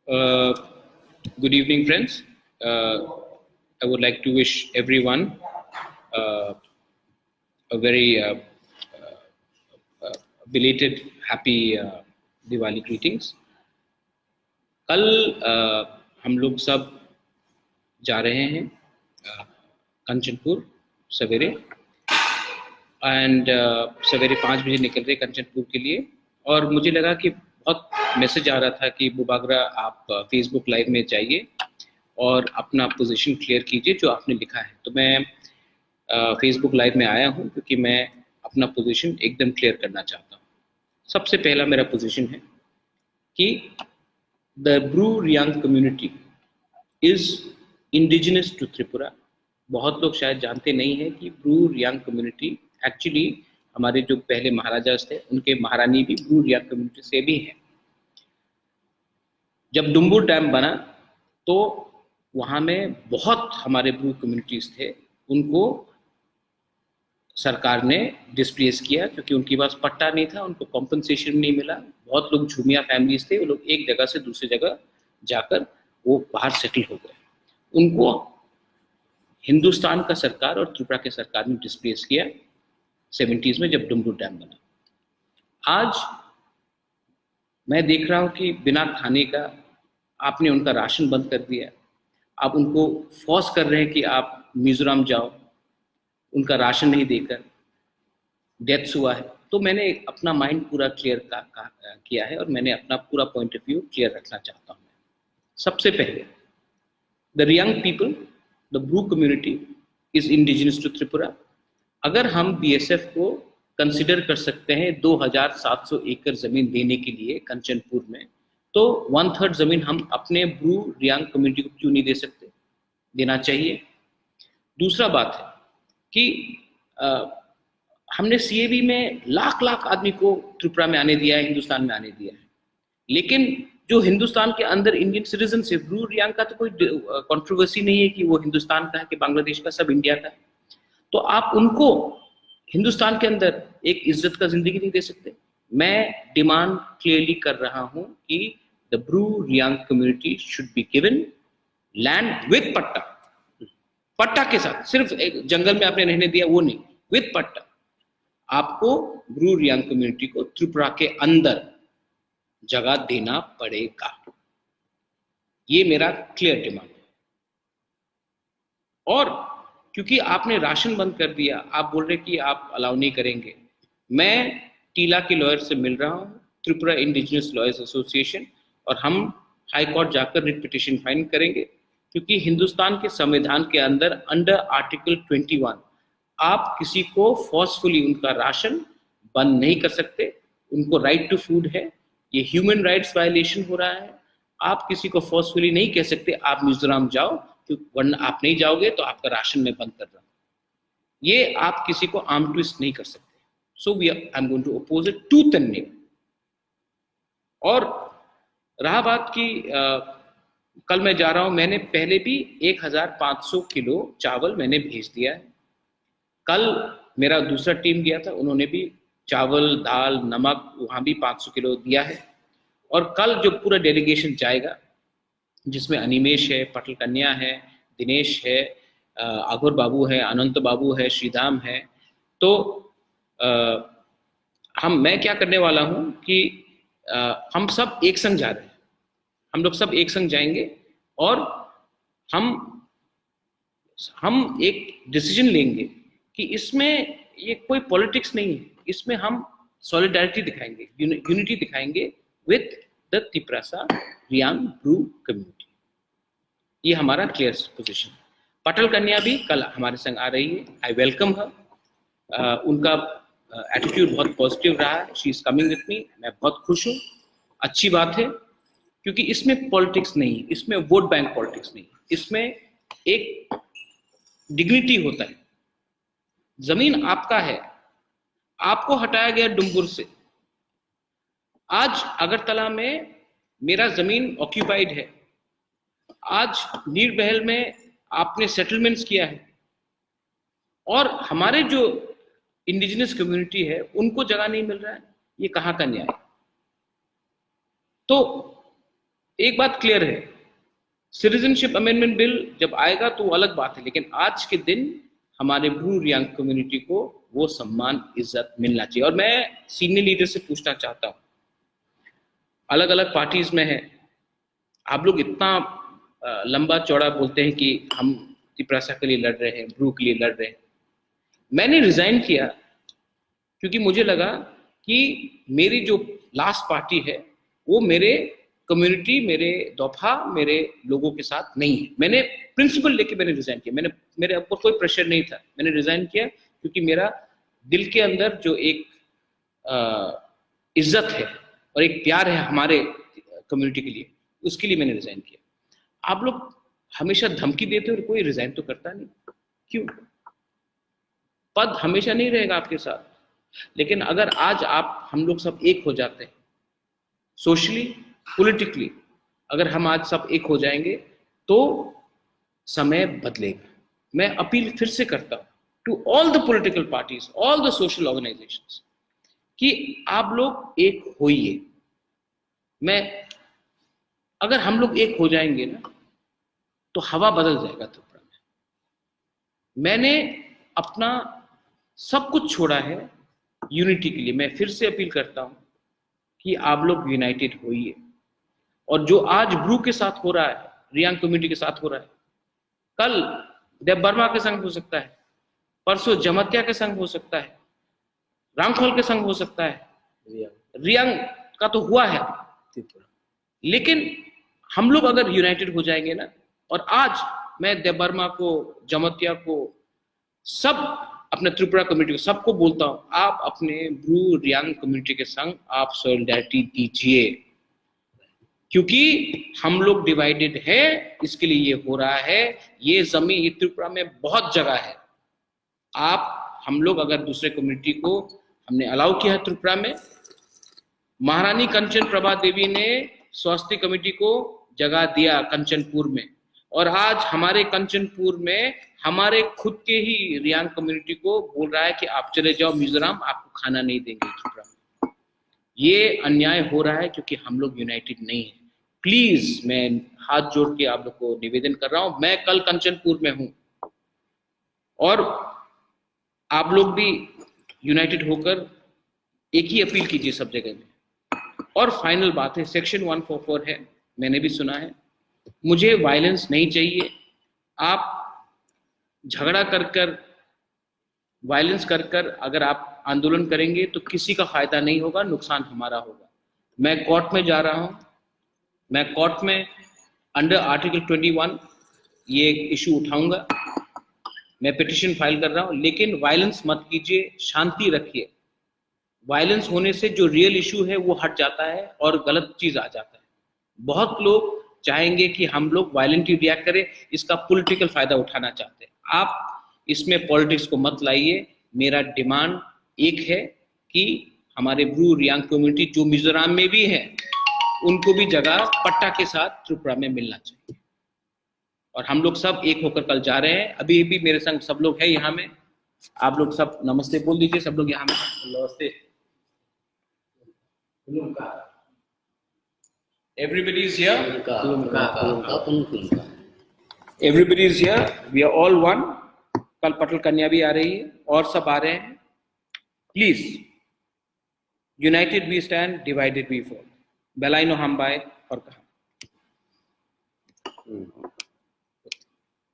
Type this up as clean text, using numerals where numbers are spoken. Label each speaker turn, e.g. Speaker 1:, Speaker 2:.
Speaker 1: Uh, Good evening, friends. I would like to wish everyone uh, a very belated happy Diwali greetings. कल हम लोग सब जा रहे हैं कंचनपुर सवेरे एंड सवेरे 5 बजे निकल रहे कंचनपुर के लिए। और मुझे लगा कि बहुत मैसेज आ रहा था कि बुबागरा आप फेसबुक लाइव में जाइए और अपना पोजीशन क्लियर कीजिए जो आपने लिखा है। तो मैं फेसबुक लाइव में आया हूं क्योंकि मैं अपना पोजीशन एकदम क्लियर करना चाहता हूं। सबसे पहला मेरा पोजीशन है कि the Bru Reang community is indigenous to Tripura. बहुत लोग शायद जानते नहीं हैं कि ब्रू रियांग कम्युनिटी एक्चुअली हमारे जो पहले महाराजास थे उनके महारानी भी ब्रू रियांग कम्युनिटी से भी हैं। जब डुम्बुर डैम बना तो वहाँ में बहुत हमारे ब्रू कम्युनिटीज थे, उनको सरकार ने डिस्प्लेस किया क्योंकि उनके पास पट्टा नहीं था, उनको कॉम्पनसेशन नहीं मिला। बहुत लोग झूमिया फैमिलीज थे, वो लोग एक जगह से दूसरी जगह जाकर वो बाहर सेटल हो गए। उनको हिंदुस्तान का सरकार और त्रिपुरा के सरकार ने डिस्प्लेस किया 70s में जब डुम्बुर डैम बना। आज मैं देख रहा हूं कि बिना खाने का आपने उनका राशन बंद कर दिया, आप उनको फोर्स कर रहे हैं कि आप मिजोरम जाओ, उनका राशन नहीं देकर डेथ्स हुआ है। तो मैंने अपना माइंड पूरा क्लियर किया है और मैंने अपना पूरा पॉइंट ऑफ व्यू क्लियर रखना चाहता हूँ। सबसे पहले the Reang people, the Bru community is indigenous to Tripura. अगर हम बीएसएफ को कंसिडर कर सकते हैं 2700 एकड़ जमीन देने के लिए कंचनपुर में, तो 1/3 जमीन हम अपने ब्रू रियांग कम्युनिटी को क्यों नहीं दे सकते? देना चाहिए। दूसरा बात है कि हमने सीएबी में लाख लाख आदमी को त्रिपुरा में आने दिया है, हिंदुस्तान में आने दिया है, लेकिन जो हिंदुस्तान के अंदर इंडियन सिटीजन है, ब्रू रियांग का तो कोई कंट्रोवर्सी नहीं है कि वो हिंदुस्तान का है कि बांग्लादेश का, सब इंडिया का है। तो आप उनको हिंदुस्तान के अंदर एक इज्जत का जिंदगी नहीं दे सकते? मैं डिमांड क्लियरली कर रहा हूं कि the Bru Reang community should be given land with patta, पट्टा के साथ। सिर्फ एक जंगल में आपने रहने दिया वो नहीं, विद पट्टा। आपको ब्रू रियांग कम्युनिटी को त्रिपुरा के अंदर जगह देना पड़ेगा, ये मेरा क्लियर डिमांड है। और क्योंकि आपने राशन बंद कर दिया, आप बोल रहे कि आप अलाउ नहीं करेंगे। मैं टीला के लॉयर से मिल रहा हूं, त्रिपुरा इंडिजिनस लॉयर्स एसोसिएशन, और हम हाई कोर्ट जाकर रिट पिटीशन फाइल करेंगे क्योंकि हिंदुस्तान के संविधान के अंदर अंडर आर्टिकल 21 आप किसी को फोर्सफुली उनका राशन बंद नहीं कर सकते। उनको राइट टू फूड है, ये ह्यूमन राइट्स वायलेशन हो रहा है। आप किसी को फोर्सफुली नहीं कह सकते आप मिजोरम जाओ, वरना आप नहीं जाओगे तो आपका राशन में बंद कर रहा हूं। ये आप किसी को आर्म ट्विस्ट नहीं कर सकते। So I am going to oppose it tooth and nail. और रहा बात की कल मैं जा रहा हूं, मैंने पहले भी 1500 किलो चावल मैंने भेज दिया है। कल मेरा दूसरा टीम गया था, उन्होंने भी चावल, दाल, नमक वहां भी 500 किलो दिया है। और कल जो पूरा डेलीगेशन जाएगा जिसमें अनिमेश है, पटल कन्या है, दिनेश है, आघोर बाबू है, अनंत बाबू है, श्रीधाम है, तो मैं क्या करने वाला हूं कि हम सब एक संग जा रहे हैं, हम लोग सब एक संग जाएंगे और हम एक डिसीजन लेंगे कि इसमें ये कोई पॉलिटिक्स नहीं है, इसमें हम सॉलिडारिटी दिखाएंगे, यूनिटी दिखाएंगे with the Tripura Reang Bru community. ये हमारा क्लियर पोजीशन। पटल कन्या भी कल हमारे संग आ रही है, आई वेलकम हर। उनका एटीट्यूड बहुत पॉजिटिव रहा है, she is coming with me, मैं बहुत खुश हूँ। अच्छी बात है क्योंकि इसमें पॉलिटिक्स नहीं है, इसमें वोट बैंक पॉलिटिक्स नहीं है, इसमें एक डिग्निटी होता है। जमीन आपका है, आपको हटाया गया डुम्बुर से। आज अगरतला में मेरा जमीन ऑक्यूपाइड है, आज नीरबहल में आपने सेटलमेंट्स किया है और हमारे जो इंडिजिनस कम्युनिटी है उनको जगह नहीं मिल रहा है। ये कहाँ का न्याय? तो एक बात क्लियर है, सिटीजनशिप अमेंडमेंट बिल जब आएगा तो वो अलग बात है, लेकिन आज के दिन हमारे ब्रू रियांग कम्युनिटी को वो सम्मान इज्जत मिलना चाहिए। और मैं सीनियर लीडर से पूछना चाहता हूँ, अलग अलग पार्टीज में है, आप लोग इतना लंबा चौड़ा बोलते हैं कि हम त्रिप्रासा के लिए लड़ रहे हैं, ब्रू के लिए लड़ रहे हैं। मैंने रिजाइन किया क्योंकि मुझे लगा कि मेरी जो लास्ट पार्टी है वो मेरे कम्युनिटी, मेरे दोफा, मेरे लोगों के साथ नहीं है। मैंने प्रिंसिपल लेके मैंने रिजाइन किया, मेरे ऊपर कोई प्रेशर नहीं था, मैंने रिजाइन किया क्योंकि मेरा दिल के अंदर जो एक इज्जत है और एक प्यार है हमारे कम्युनिटी के लिए, उसके लिए मैंने रिजाइन किया। आप लोग हमेशा धमकी देते हो और कोई रिजाइन तो करता नहीं, क्यों? पद हमेशा नहीं रहेगा आपके साथ, लेकिन अगर आज हम लोग सब एक हो जाते हैं सोशली, पॉलिटिकली, अगर हम आज सब एक हो जाएंगे तो समय बदलेगा। मैं अपील फिर से करता हूं to all the political parties, all the social organisations कि आप लोग एक होइए। अगर हम लोग एक हो जाएंगे ना तो हवा बदल जाएगा त्रिपुरा में। मैंने अपना सब कुछ छोड़ा है यूनिटी के लिए। मैं फिर से अपील करता हूं कि आप लोग यूनाइटेड होइए। और जो आज ब्रू के साथ हो रहा है, रियांग कम्युनिटी के साथ हो रहा है, कल देव बर्मा के संग हो सकता है, परसों जमतिया के संग हो सकता है, रामखोल के संग हो सकता है, रियांग का तो हुआ है। लेकिन हम लोग अगर यूनाइटेड हो जाएंगे ना, और आज मैं देव बर्मा को, जमतिया को, सब अपने त्रिपुरा कम्युनिटी को, सबको बोलता हूं, आप अपने ब्रू रियांग कम्युनिटी के संग आप सॉलिडारिटी दीजिए, क्योंकि हम लोग डिवाइडेड है, इसके लिए ये हो रहा है। ये जमीन, ये त्रिपुरा में बहुत जगह है। हम लोग अगर दूसरे कम्युनिटी को हमने अलाउ किया है त्रिपुरा में, महारानी कंचन प्रभा देवी ने स्वास्थ्य कमेटी को जगह दिया कंचनपुर में, और आज हमारे कंचनपुर में हमारे खुद के ही रियांग कम्युनिटी को बोल रहा है कि आप चले जाओ मिजोरम, आपको खाना नहीं देंगे त्रिपुरा में। ये अन्याय हो रहा है क्योंकि हम लोग यूनाइटेड नहीं है। प्लीज मैं हाथ जोड़ के आप लोग को निवेदन कर रहा हूं, मैं कल कंचनपुर में हूं, और आप लोग भी यूनाइटेड होकर एक ही अपील कीजिए सब जगह में। और फाइनल बात है, सेक्शन 144 है, मैंने भी सुना है, मुझे वायलेंस नहीं चाहिए। आप झगड़ा कर वायलेंस कर अगर आप आंदोलन करेंगे तो किसी का फायदा नहीं होगा, नुकसान हमारा होगा। मैं कोर्ट में जा रहा हूं, मैं कोर्ट में अंडर आर्टिकल 21 ये इशू उठाऊंगा, मैं पिटिशन फाइल कर रहा हूं, लेकिन वायलेंस मत कीजिए, शांति रखिए। वायलेंस होने से जो रियल इशू है वो हट जाता है और गलत चीज आ जाता है। बहुत लोग चाहेंगे कि हम लोग वायलेंटली रिएक्ट करें, इसका पॉलिटिकल फायदा उठाना चाहते हैं। आप इसमें पॉलिटिक्स को मत लाइए। मेरा डिमांड एक है कि हमारे ब्रू रियांग कम्युनिटी जो मिजोरम में भी है, उनको भी जगह पट्टा के साथ त्रिपुरा में मिलना चाहिए। और हम लोग सब एक होकर कल जा रहे हैं। अभी भी मेरे संग सब लोग हैं यहाँ में, आप लोग सब नमस्ते बोल दीजिए, सब लोग यहाँ में नमस्ते। Everybody is here. Everybody is here. We are all one. कल पटल कन्या भी आ रही है और सब आ रहे हैं। Please, united we stand, divided we fall. बेलाइनो हम बाय और कहा।